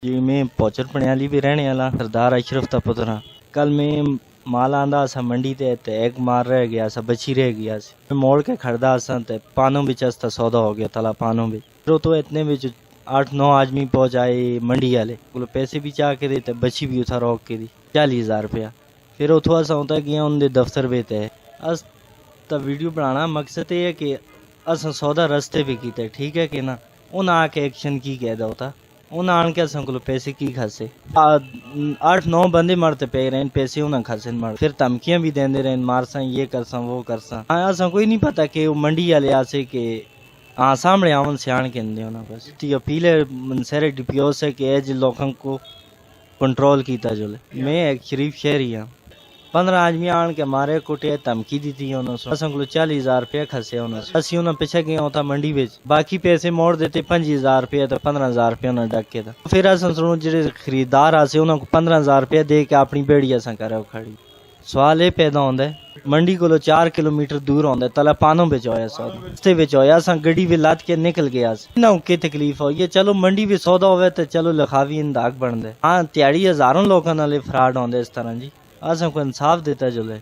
जी मैं पौचर पणियाली भी रहने वाला सरदार अशरफ ता पुत्र हाँ। कल मैं माल आंदा सा मंडी ते एक मार रह गया सा बची रह गया सी मैं मोड़ के खड़दा सा ते पानों बिच अस्ता सौदा हो गया तला पानों बिच फिर तो इतने बिच 8-9 आदमी पहुंच आए मंडी वाले बोलो पैसे भी चाह के दे बची भी उठा रोक के दी 40,000 रुपया फिर उतो अस होता गया उनके दफ्तर बेते है अस तो वीडियो बनाना मकसद ये है कि अस सौदा रस्ते पे कीते ठीक है कि ना उन आके एक्शन की कहदा होता उन आन के असन को पैसे की खासे 8-9 बंदे मरते पे रहे पैसे उन्हें खासे मर फिर धमकियां भी देंदे रहे मारसा ये करसा वो करसा हाँ असा कोई नहीं पता कि वो मंडी वाले आसे के हाँ सामने आवन सियाण के ना बस इतनी अपील है सारे डीपीओ से कि एज लोगों को कंट्रोल कीता जोले मैं एक शरीफ शहरी हाँ 15 आदमी आन के मारे कुटे धमकी दी थी उन्होंने 40,000 रुपया खसे असी उन्हें पीछे गए होता मंडी बेच बाकी पैसे मोड़ देते 5,000 रुपया तो 15,000 रुपया उन्हें डक के था फिर असन सुनो जो खरीदार आसे उन्होंने 15,000 रुपया दे के अपनी बेड़ी असा करे खड़ी सवाल ये पैदा होंदा है मंडी को 4 किलोमीटर दूर होंदा है तला पानों बेच होया सौदा रस्ते बेच होया असा गड्डी भी लाद के निकल गया ना के तकलीफ हो ये चलो मंडी भी सौदा होवे तो चलो लिखावी इंदाग बन दे हाँ त्याड़ी हजारों लोगों नाल फ्रॉड होंदे इस तरह जी असा को इंसाफ देता जुले।